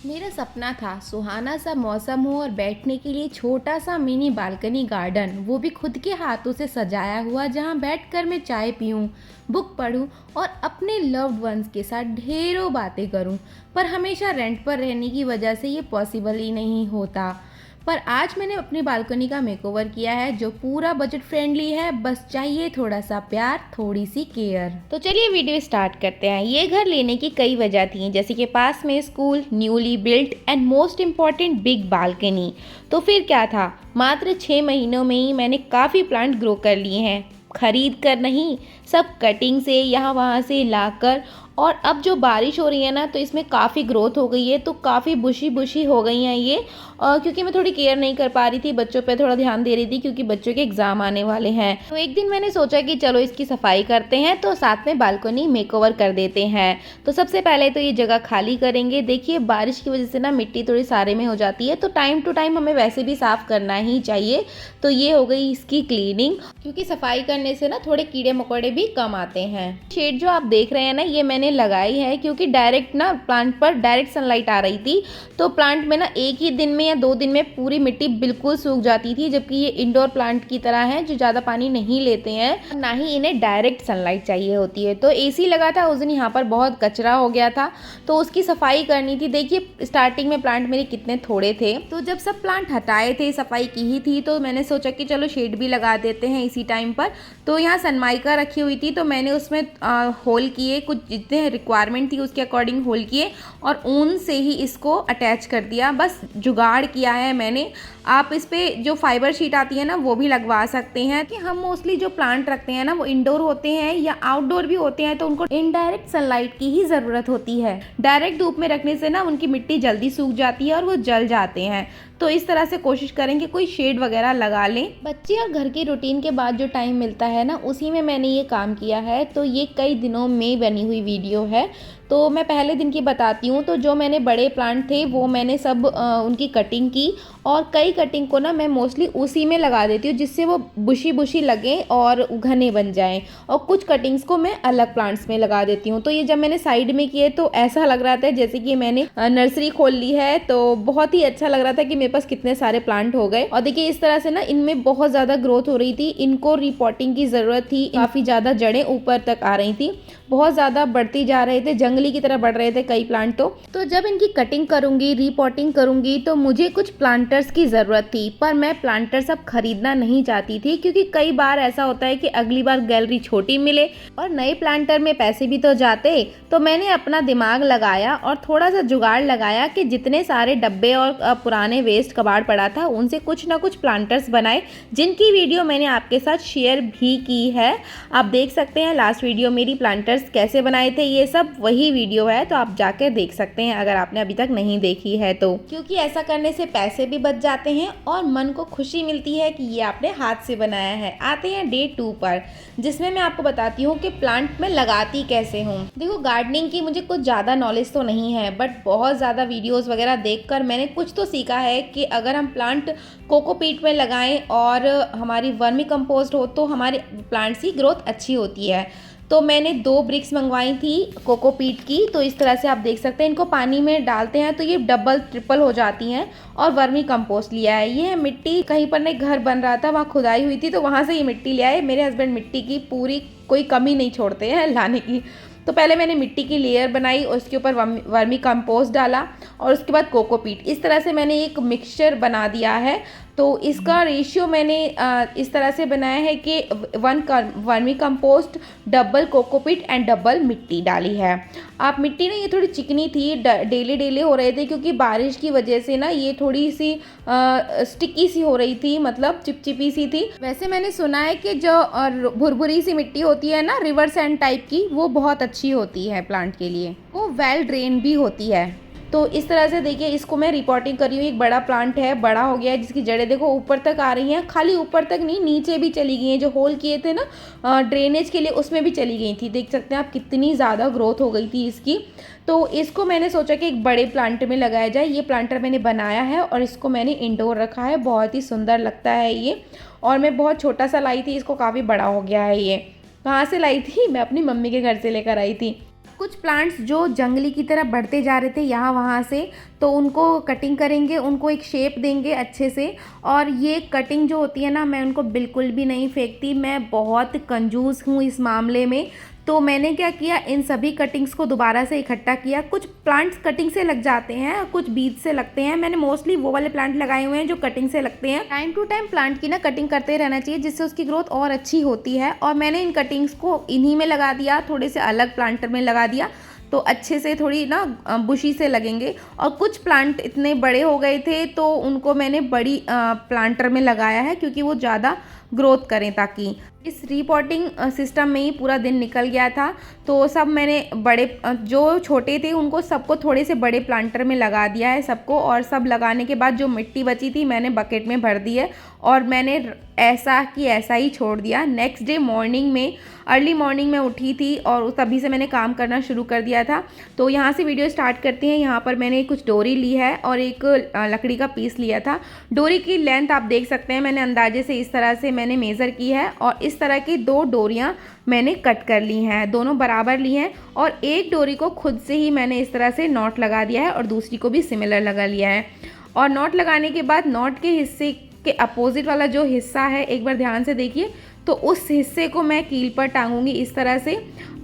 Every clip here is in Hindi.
मेरा सपना था सुहाना सा मौसम हो और बैठने के लिए छोटा सा मिनी बालकनी गार्डन, वो भी खुद के हाथों से सजाया हुआ, जहाँ बैठकर मैं चाय पीऊँ, बुक पढूं और अपने लव्ड वंस के साथ ढेरों बातें करूं। पर हमेशा रेंट पर रहने की वजह से ये पॉसिबल ही नहीं होता। पर आज मैंने अपनी बालकनी का मेकओवर किया है, जो पूरा बजट फ्रेंडली है। बस चाहिए थोड़ा सा प्यार, थोड़ी सी केयर। तो चलिए वीडियो स्टार्ट करते हैं। ये घर लेने की कई वजह थी, जैसे कि पास में school, newly built and most important big balcony. तो फिर क्या था, मात्र 6 महीनों में ही मैंने काफ़ी प्लांट ग्रो कर लिए हैं, खरीद कर नहीं, सब कटिंग से यहाँ वहाँ से लाकर। और अब जो बारिश हो रही है ना, तो इसमें काफ़ी ग्रोथ हो गई है, तो काफ़ी बुशी बुशी हो गई हैं ये। क्योंकि मैं थोड़ी केयर नहीं कर पा रही थी, बच्चों पे थोड़ा ध्यान दे रही थी, क्योंकि बच्चों के एग्ज़ाम आने वाले हैं। तो एक दिन मैंने सोचा कि चलो इसकी सफाई करते हैं, तो साथ में बालकनी मेकओवर कर देते हैं। तो सबसे पहले तो ये जगह खाली करेंगे। देखिए बारिश की वजह से ना मिट्टी थोड़ी सारे में हो जाती है, तो टाइम टू टाइम हमें वैसे भी साफ़ करना ही चाहिए। तो ये हो गई इसकी क्लीनिंग, क्योंकि सफाई करने से ना थोड़े कीड़े मकोड़े भी कम आते हैं। शेड जो आप देख रहे हैं ना, ये मैंने लगाई है क्योंकि डायरेक्ट ना प्लांट पर डायरेक्ट सनलाइट आ रही थी। तो प्लांट में ना एक ही दिन में या 2 दिन में पूरी मिट्टी बिल्कुल सूख जाती थी, जबकि ये इंडोर प्लांट की तरह है जो ज़्यादा पानी नहीं लेते हैं, ना ही इन्हें डायरेक्ट सनलाइट चाहिए होती है। तो एसी लगा था उस दिन, यहाँ पर बहुत कचरा हो गया था, तो उसकी सफाई करनी थी। देखिए स्टार्टिंग में प्लांट मेरे कितने थोड़े थे, तो जब सब प्लांट हटाए थे, सफाई की ही थी, तो मैंने सोचा कि चलो शेड भी लगा देते हैं इसी टाइम पर। तो यहाँ सनमाइका रखी हुई थी, तो मैंने उसमें होल किए, कुछ जितने रिक्वायरमेंट थी उसके अकॉर्डिंग होल किए और ऊन से ही इसको अटैच कर दिया। बस जुगाड़ किया है मैंने। आप इस पे जो फाइबर शीट आती है ना, वो भी लगवा सकते हैं। कि हम मोस्टली जो प्लांट रखते हैं ना, वो इंडोर होते हैं या आउटडोर भी होते हैं, तो उनको इनडायरेक्ट सनलाइट की ही ज़रूरत होती है। डायरेक्ट धूप में रखने से ना उनकी मिट्टी जल्दी सूख जाती है और वो जल जाते हैं। तो इस तरह से कोशिश करें कि कोई शेड वगैरह लगा लें। बच्चे और घर की रूटीन के बाद जो टाइम मिलता है ना, उसी में मैंने ये काम किया है। तो ये कई दिनों में बनी हुई वीडियो है, तो मैं पहले दिन की बताती हूँ। तो जो मैंने बड़े प्लांट थे वो मैंने सब उनकी कटिंग की, और कई कटिंग को ना मैं मोस्टली उसी में लगा देती हूँ, जिससे वो बुशी बुशी लगें और घने बन जाएं। और कुछ कटिंग्स को मैं अलग प्लांट्स में लगा देती हूँ। तो ये जब मैंने साइड में किए तो ऐसा लग रहा था जैसे कि मैंने नर्सरी खोल ली है। तो बहुत ही अच्छा लग रहा था कि मेरे पास कितने सारे प्लांट हो गए। और देखिए इस तरह से ना इनमें बहुत ज़्यादा ग्रोथ हो रही थी, इनको रिपोर्टिंग की ज़रूरत थी। काफ़ी ज़्यादा जड़ें ऊपर तक आ रही थी, बहुत ज़्यादा बढ़ती जा रहे थे, जंगली की तरह बढ़ रहे थे कई प्लांट। तो जब इनकी कटिंग करूँगी, रिपोर्टिंग करूँगी, तो मुझे कुछ प्लांटर्स की ज़रूरत थी। पर मैं प्लांटर्स अब खरीदना नहीं चाहती थी, क्योंकि कई बार ऐसा होता है कि अगली बार गैलरी छोटी मिले और नए प्लांटर में पैसे भी तो जाते। तो मैंने अपना दिमाग लगाया और थोड़ा सा जुगाड़ लगाया कि जितने सारे डब्बे और पुराने वेस्ट कबाड़ पड़ा था, उनसे कुछ ना कुछ प्लांटर्स बनाए, जिनकी वीडियो मैंने आपके साथ शेयर भी की है। आप देख सकते हैं लास्ट वीडियो मेरी प्लांटर कैसे बनाए थे, ये सब वही वीडियो है, तो आप जाकर देख सकते हैं अगर आपने अभी तक नहीं देखी है तो। क्योंकि ऐसा करने से पैसे भी बच जाते हैं और मन को खुशी मिलती है कि ये आपने हाथ से बनाया है। आते हैं डे 2 पर, जिसमें मैं आपको बताती हूँ कि प्लांट में लगाती कैसे हूँ। देखो गार्डनिंग की मुझे कुछ ज़्यादा नॉलेज तो नहीं है, बट बहुत ज़्यादा वीडियोज़ वगैरह देखकर मैंने कुछ तो सीखा है कि अगर हम प्लांट कोकोपीट में लगाएं और हमारी वर्मी कंपोस्ट हो, तो हमारे प्लांट्स की ग्रोथ अच्छी होती है। तो मैंने 2 ब्रिक्स मंगवाई थी कोकोपीट की। तो इस तरह से आप देख सकते हैं, इनको पानी में डालते हैं तो ये डबल ट्रिपल हो जाती हैं। और वर्मी कंपोस्ट लिया है, ये है मिट्टी। कहीं पर नहीं घर बन रहा था, वहाँ खुदाई हुई थी, तो वहाँ से ये मिट्टी लिया है। मेरे हस्बैंड मिट्टी की पूरी कोई कमी नहीं छोड़ते हैं लाने की। तो पहले मैंने मिट्टी की लेयर बनाई और उसके ऊपर वर्मी कंपोस्ट डाला और उसके बाद कोकोपीट। इस तरह से मैंने एक मिक्सचर बना दिया है। तो इसका रेशियो मैंने इस तरह से बनाया है कि 1 vermi compost, double cocopeat and double मिट्टी डाली है। आप मिट्टी ना ये थोड़ी चिकनी थी, डेले डेले हो रहे थे, क्योंकि बारिश की वजह से ना ये थोड़ी सी स्टिकी सी हो रही थी, मतलब चिपचिपी सी थी। वैसे मैंने सुना है कि जो भुरभुरी सी मिट्टी होती है ना, रिवर सैंड टाइप की, वो बहुत अच्छी होती है प्लांट के लिए, वो वेल ड्रेन भी होती है। तो इस तरह से देखिए इसको मैं रिपोर्टिंग कर रही हूँ। एक बड़ा प्लांट है, बड़ा हो गया है, जिसकी जड़ें देखो ऊपर तक आ रही हैं। खाली ऊपर तक नहीं, नीचे भी चली गई हैं। जो होल किए थे ना ड्रेनेज के लिए, उसमें भी चली गई थी। देख सकते हैं आप कितनी ज़्यादा ग्रोथ हो गई थी इसकी। तो इसको मैंने सोचा कि एक बड़े प्लांट में लगाया जाए। ये प्लांटर मैंने बनाया है और इसको मैंने इंडोर रखा है। बहुत ही सुंदर लगता है ये। और मैं बहुत छोटा सा लाई थी, इसको काफ़ी बड़ा हो गया है ये। कहाँ से लाई थी? मैं अपनी मम्मी के घर से लेकर आई थी। कुछ प्लांट्स जो जंगली की तरह बढ़ते जा रहे थे यहाँ वहाँ से, तो उनको कटिंग करेंगे, उनको एक शेप देंगे अच्छे से। और ये कटिंग जो होती है ना, मैं उनको बिल्कुल भी नहीं फेंकती, मैं बहुत कंजूस हूँ इस मामले में। तो मैंने क्या किया, इन सभी कटिंग्स को दोबारा से इकट्ठा किया। कुछ प्लांट्स कटिंग से लग जाते हैं, कुछ बीज से लगते हैं। मैंने मोस्टली वो वाले प्लांट लगाए हुए हैं जो कटिंग से लगते हैं। टाइम टू टाइम प्लांट की ना कटिंग करते रहना चाहिए, जिससे उसकी ग्रोथ और अच्छी होती है। और मैंने इन कटिंग्स को इन्हीं में लगा दिया, थोड़े से अलग प्लांटर में लगा दिया, तो अच्छे से थोड़ी ना बुशी से लगेंगे। और कुछ प्लांट इतने बड़े हो गए थे तो उनको मैंने बड़ी प्लांटर में लगाया है, क्योंकि वो ज़्यादा ग्रोथ करें। ताकि इस रीपॉटिंग सिस्टम में ही पूरा दिन निकल गया था। तो सब मैंने बड़े जो छोटे थे उनको सबको थोड़े से बड़े प्लांटर में लगा दिया है सबको। और सब लगाने के बाद जो मिट्टी बची थी मैंने बकेट में भर दी है, और मैंने ऐसा कि ऐसा ही छोड़ दिया। नेक्स्ट डे मॉर्निंग में, अर्ली मॉर्निंग में उठी थी और तभी से मैंने काम करना शुरू कर दिया था। तो यहाँ से वीडियो स्टार्ट करते हैं। यहाँ पर मैंने कुछ डोरी ली है और एक लकड़ी का पीस लिया था। डोरी की लेंथ आप देख सकते हैं, मैंने अंदाजे से इस तरह से मैंने मेज़र की है। और इस तरह की 2 डोरियाँ मैंने कट कर ली हैं, दोनों बराबर ली हैं। और एक डोरी को खुद से ही मैंने इस तरह से नॉट लगा दिया है और दूसरी को भी सिमिलर लगा लिया है। और नॉट लगाने के बाद नॉट के हिस्से के अपोजिट वाला जो हिस्सा है, एक बार ध्यान से देखिए, तो उस हिस्से को मैं कील पर टांगूंगी इस तरह से।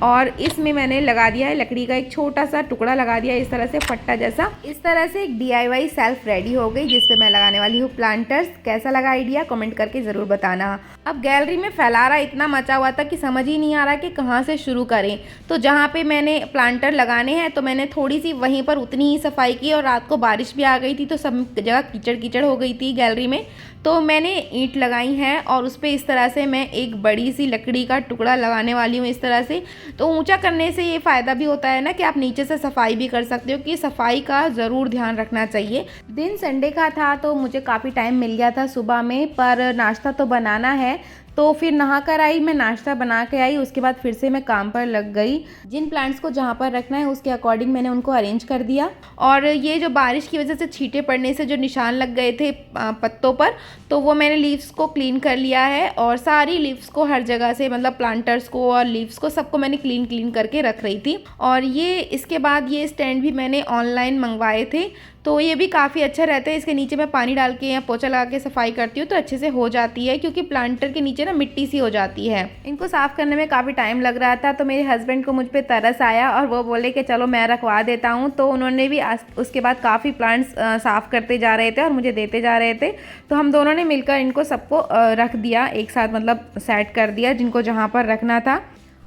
और इसमें मैंने लगा दिया है लकड़ी का एक छोटा सा टुकड़ा लगा दिया इस तरह से, पट्टा जैसा। इस तरह से एक DIY सेल्फ रेडी हो गई, जिस पे मैं लगाने वाली हूँ प्लांटर्स। कैसा लगा आइडिया, कमेंट करके ज़रूर बताना। अब गैलरी में फैलारा इतना मचा हुआ था कि समझ ही नहीं आ रहा कि कहाँ से शुरू करें। तो जहाँ पे मैंने प्लांटर लगाने हैं तो मैंने थोड़ी सी वहीं पर उतनी ही सफाई की। और रात को बारिश भी आ गई थी तो सब जगह कीचड़ कीचड़ हो गई थी गैलरी में। तो मैंने ईंट लगाई हैं और उस पर इस तरह से मैं एक बड़ी सी लकड़ी का टुकड़ा लगाने वाली हूँ इस तरह से। तो ऊंचा करने से ये फ़ायदा भी होता है ना कि आप नीचे से सफाई भी कर सकते हो, कि सफाई का ज़रूर ध्यान रखना चाहिए। दिन संडे का था तो मुझे काफ़ी टाइम मिल गया था सुबह में, पर नाश्ता तो बनाना है। तो फिर नहा कर आई, मैं नाश्ता बना के आई, उसके बाद फिर से मैं काम पर लग गई। जिन प्लांट्स को जहाँ पर रखना है उसके अकॉर्डिंग मैंने उनको अरेंज कर दिया। और ये जो बारिश की वजह से छींटे पड़ने से जो निशान लग गए थे पत्तों पर, तो वो मैंने लीव्स को क्लीन कर लिया है। और सारी लीव्स को हर जगह से, मतलब प्लांटर्स को और लीव्स को सबको मैंने क्लीन करके रख रही थी। और ये इसके बाद ये स्टैंड भी मैंने ऑनलाइन मंगवाए थे, तो ये भी काफ़ी अच्छा रहता है। इसके नीचे मैं पानी डाल के या पोछा लगा के सफाई करती हूँ तो अच्छे से हो जाती है, क्योंकि प्लांटर के नीचे ना मिट्टी सी हो जाती है। इनको साफ़ करने में काफ़ी टाइम लग रहा था, तो मेरे हस्बैंड को मुझ पे तरस आया और वो बोले कि चलो मैं रखवा देता हूँ। तो उन्होंने भी उसके बाद काफ़ी प्लांट्स साफ़ करते जा रहे थे और मुझे देते जा रहे थे। तो हम दोनों ने मिलकर इनको सबको रख दिया एक साथ, मतलब सेट कर दिया जिनको जहाँ पर रखना था।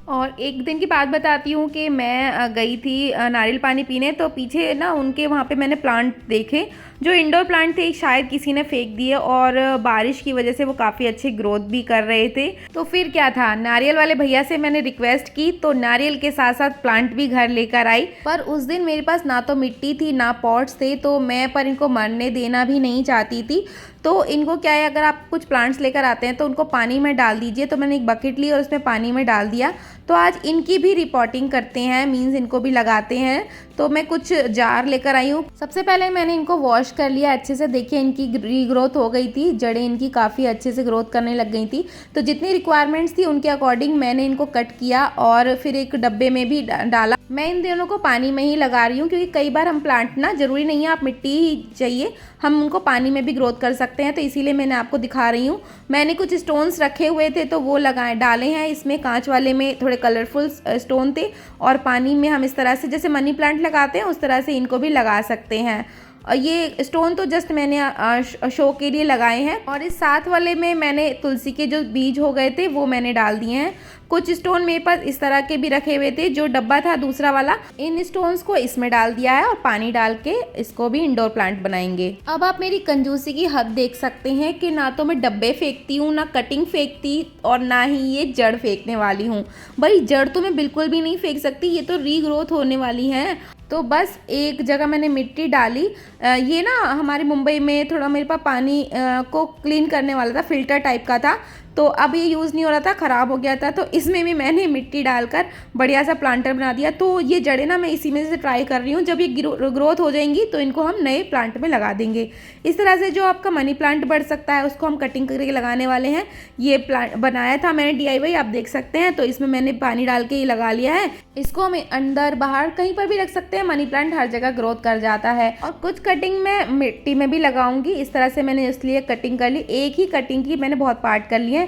और एक दिन की बात बताती हूँ कि मैं गई थी नारियल पानी पीने, तो पीछे ना उनके वहाँ पे मैंने प्लांट देखे जो इंडोर प्लांट थे, शायद किसी ने फेंक दिए और बारिश की वजह से वो काफ़ी अच्छी ग्रोथ भी कर रहे थे। तो फिर क्या था, नारियल वाले भैया से मैंने रिक्वेस्ट की तो नारियल के साथ साथ प्लांट भी घर लेकर आई। पर उस दिन मेरे पास ना तो मिट्टी थी ना पॉट्स थे, तो मैं पर इनको मरने देना भी नहीं चाहती थी। तो इनको क्या है, अगर आप कुछ प्लांट्स लेकर आते हैं तो उनको पानी में डाल दीजिए। तो मैंने एक बकेट ली और उसमें पानी में डाल दिया। तो आज इनकी भी रिपोर्टिंग करते हैं, मीन्स इनको भी लगाते हैं। तो मैं कुछ जार लेकर आई हूँ। सबसे पहले मैंने इनको वॉश कर लिया अच्छे से। देखिए इनकी रीग्रोथ हो गई थी, जड़ें इनकी काफ़ी अच्छे से ग्रोथ करने लग गई थी। तो जितनी रिक्वायरमेंट्स थी उनके अकॉर्डिंग मैंने इनको कट किया और फिर एक डब्बे में भी डाला। मैं इन दोनों को पानी में ही लगा रही हूँ, क्योंकि कई बार हम प्लांट ना, ज़रूरी नहीं है आप मिट्टी ही चाहिए, हम उनको पानी में भी ग्रोथ कर सकते हैं। तो इसीलिए मैंने आपको दिखा रही हूँ। मैंने कुछ स्टोन्स रखे हुए थे तो वो डाले हैं इसमें। कांच वाले में थोड़े कलरफुल स्टोन थे और पानी में हम इस तरह से जैसे मनी प्लांट लगाते हैं उस तरह से इनको भी लगा सकते हैं। ये स्टोन तो जस्ट मैंने शो के लिए लगाए हैं। और इस साथ वाले में मैंने तुलसी के जो बीज हो गए थे वो मैंने डाल दिए हैं। कुछ स्टोन मेरे पास इस तरह के भी रखे हुए थे, जो डब्बा था दूसरा वाला, इन स्टोन्स को इसमें डाल दिया है और पानी डाल के इसको भी इंडोर प्लांट बनाएंगे। अब आप मेरी कंजूसी की हद देख सकते हैं कि ना तो मैं डब्बे फेंकती हूँ, ना कटिंग फेंकती, और ना ही ये जड़ फेंकने वाली हूँ। भाई जड़ तो मैं बिल्कुल भी नहीं फेंक सकती, ये तो रीग्रोथ होने वाली है। तो बस एक जगह मैंने मिट्टी डाली। ये ना हमारे मुंबई में थोड़ा मेरे पास पानी को क्लीन करने वाला था, फिल्टर टाइप का था, तो अब ये यूज़ नहीं हो रहा था, ख़राब हो गया था। तो इसमें भी मैंने मिट्टी डालकर बढ़िया सा प्लांटर बना दिया। तो ये जड़ें ना मैं इसी में से ट्राई कर रही हूँ, जब ये ग्रोथ हो जाएंगी तो इनको हम नए प्लांट में लगा देंगे। इस तरह से जो आपका मनी प्लांट बढ़ सकता है उसको हम कटिंग करके लगाने वाले हैं। ये प्लांट बनाया था मैंने DIY, आप देख सकते हैं। तो इसमें मैंने पानी डाल के ये लगा लिया है। इसको हम अंदर बाहर कहीं पर भी रख सकते हैं, मनी प्लांट हर जगह ग्रोथ कर जाता है। और कुछ कटिंग मैं मिट्टी में भी लगाऊंगी। इस तरह से मैंने इसलिए कटिंग कर ली, एक ही कटिंग की मैंने बहुत पार्ट कर लिए हैं।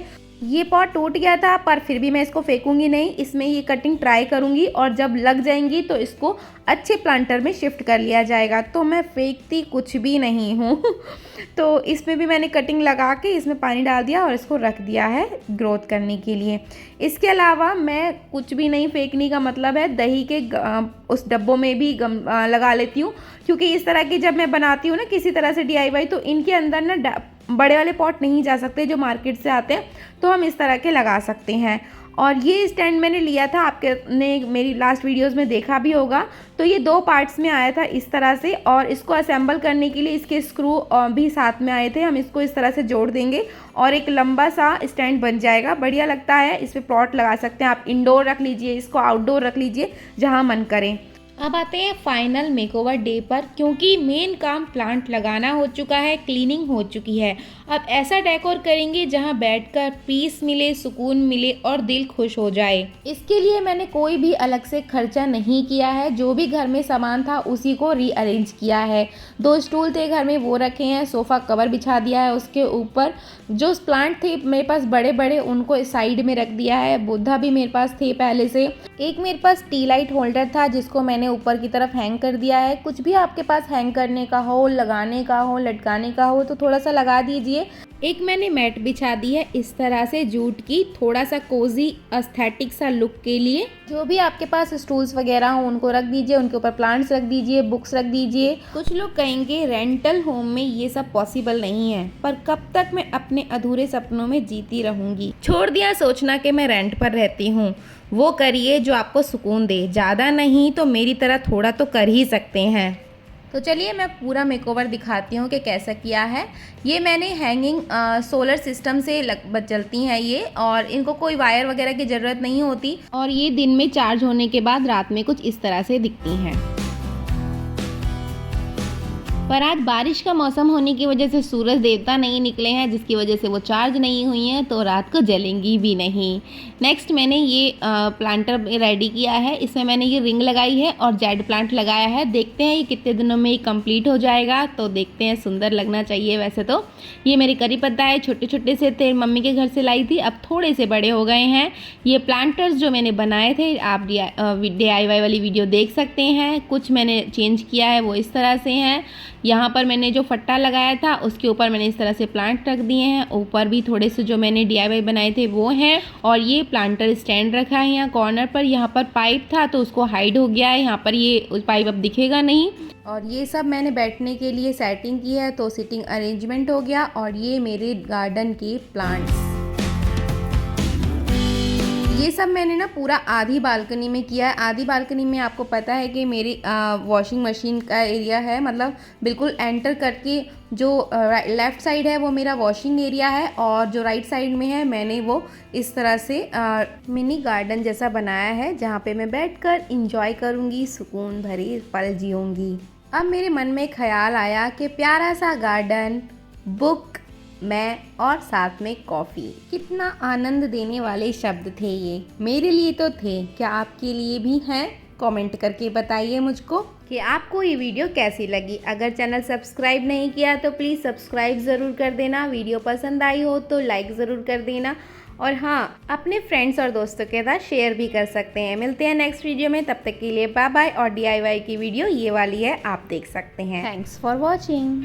ये पॉट टूट गया था पर फिर भी मैं इसको फेंकूंगी नहीं, इसमें ये कटिंग ट्राई करूंगी और जब लग जाएंगी तो इसको अच्छे प्लांटर में शिफ्ट कर लिया जाएगा। तो मैं फेंकती कुछ भी नहीं हूँ। तो इसमें भी मैंने कटिंग लगा के इसमें पानी डाल दिया और इसको रख दिया है ग्रोथ करने के लिए। इसके अलावा मैं कुछ भी नहीं, फेंकने का मतलब है दही के उस डब्बों में भी लगा लेती हूँ, क्योंकि इस तरह की जब मैं बनाती हूँ ना किसी तरह से DIY, तो इनके अंदर ना बड़े वाले पॉट नहीं जा सकते जो मार्केट से आते हैं, तो हम इस तरह के लगा सकते हैं। और ये स्टैंड मैंने लिया था, आपके ने मेरी लास्ट वीडियोस में देखा भी होगा। तो ये 2 पार्ट्स में आया था इस तरह से, और इसको असेंबल करने के लिए इसके स्क्रू भी साथ में आए थे। हम इसको इस तरह से जोड़ देंगे और एक लंबा सा स्टैंड बन जाएगा, बढ़िया लगता है। इस पर पॉट लगा सकते हैं आप, इंडोर रख लीजिए, इसको आउटडोर रख लीजिए, जहाँ मन करे। अब आते हैं फाइनल मेकओवर डे पर, क्योंकि मेन काम प्लांट लगाना हो चुका है, क्लीनिंग हो चुकी है। अब ऐसा डेकोर करेंगे जहां बैठकर पीस मिले, सुकून मिले और दिल खुश हो जाए। इसके लिए मैंने कोई भी अलग से खर्चा नहीं किया है, जो भी घर में सामान था उसी को रीअरेंज किया है। 2 स्टूल थे घर में, वो रखे हैं, सोफ़ा कवर बिछा दिया है उसके ऊपर। जो प्लांट थे मेरे पास बड़े बड़े, उनको साइड में रख दिया है। बुद्धा भी मेरे पास थे पहले से। एक मेरे पास टी लाइट होल्डर था जिसको मैंने ऊपर की तरफ हैंग कर दिया है। कुछ भी आपके पास हैंग करने का हो, लगाने का हो, लटकाने का हो तो थोड़ा सा लगा दीजिए। एक मैंने मैट बिछा दी है इस तरह से जूट की, थोड़ा सा कोजी एस्थेटिक सा लुक के लिए। जो भी आपके पास स्टूल्स वगैरह हो उनको रख दीजिए, उनके ऊपर प्लांट्स रख दीजिए, बुक्स रख दीजिए। कुछ लोग कहेंगे रेंटल होम में ये सब पॉसिबल नहीं है, पर कब तक मैं अपने अधूरे सपनों में जीती रहूंगी। छोड़ दिया सोचना कि मैं रेंट पर रहती हूँ, वो करिए जो आपको सुकून दे। ज़्यादा नहीं तो मेरी तरह थोड़ा तो कर ही सकते हैं। तो चलिए मैं पूरा मेकओवर दिखाती हूँ कि कैसा किया है। ये मैंने हैंगिंग सोलर सिस्टम से चलती हैं ये, और इनको कोई वायर वगैरह की ज़रूरत नहीं होती। और ये दिन में चार्ज होने के बाद रात में कुछ इस तरह से दिखती हैं। पर आज बारिश का मौसम होने की वजह से सूरज देवता नहीं निकले हैं, जिसकी वजह से वो चार्ज नहीं हुई हैं, तो रात को जलेंगी भी नहीं। नेक्स्ट मैंने ये प्लांटर रेडी किया है। इसमें मैंने ये रिंग लगाई है और जेड प्लांट लगाया है। देखते हैं ये कितने दिनों में ये कंप्लीट हो जाएगा, तो देखते हैं। सुंदर लगना चाहिए वैसे तो। ये मेरे करी पत्ता है, छोटे छोटे से थे, मम्मी के घर से लाई थी, अब थोड़े से बड़े हो गए हैं। ये प्लांटर्स जो मैंने बनाए थे, आप DIY वाली वीडियो देख सकते हैं। कुछ मैंने चेंज किया है, वो इस तरह से हैं। यहाँ पर मैंने जो फट्टा लगाया था उसके ऊपर मैंने इस तरह से प्लांट रख दिए हैं। ऊपर भी थोड़े से जो मैंने DIY बनाए थे वो हैं। और ये प्लांटर स्टैंड रखा है यहाँ कॉर्नर पर। यहाँ पर पाइप था तो उसको हाइड हो गया है, यहाँ पर ये पाइप अब दिखेगा नहीं। और ये सब मैंने बैठने के लिए सेटिंग की है, तो सिटिंग अरेंजमेंट हो गया। और ये मेरे गार्डन के प्लांट्स, ये सब मैंने ना पूरा आधी बालकनी में किया है। आधी बालकनी में आपको पता है कि मेरी वॉशिंग मशीन का एरिया है, मतलब बिल्कुल एंटर करके जो लेफ़्ट साइड है वो मेरा वॉशिंग एरिया है, और जो राइट साइड में है मैंने वो इस तरह से मिनी गार्डन जैसा बनाया है, जहाँ पे मैं बैठकर इंजॉय करूँगी, सुकून भरे पल जीऊँगी। अब मेरे मन में ख्याल आया कि प्यारा सा गार्डन, बुक, मैं और साथ में कॉफ़ी, कितना आनंद देने वाले शब्द थे ये। मेरे लिए तो थे, क्या आपके लिए भी हैं? कमेंट करके बताइए मुझको कि आपको ये वीडियो कैसी लगी। अगर चैनल सब्सक्राइब नहीं किया तो प्लीज़ सब्सक्राइब ज़रूर कर देना। वीडियो पसंद आई हो तो लाइक ज़रूर कर देना, और हाँ, अपने फ्रेंड्स और दोस्तों के साथ शेयर भी कर सकते हैं। मिलते हैं नेक्स्ट वीडियो में, तब तक के लिए बाय बाय। और DIY की वीडियो ये वाली है, आप देख सकते हैं। Thanks for watching.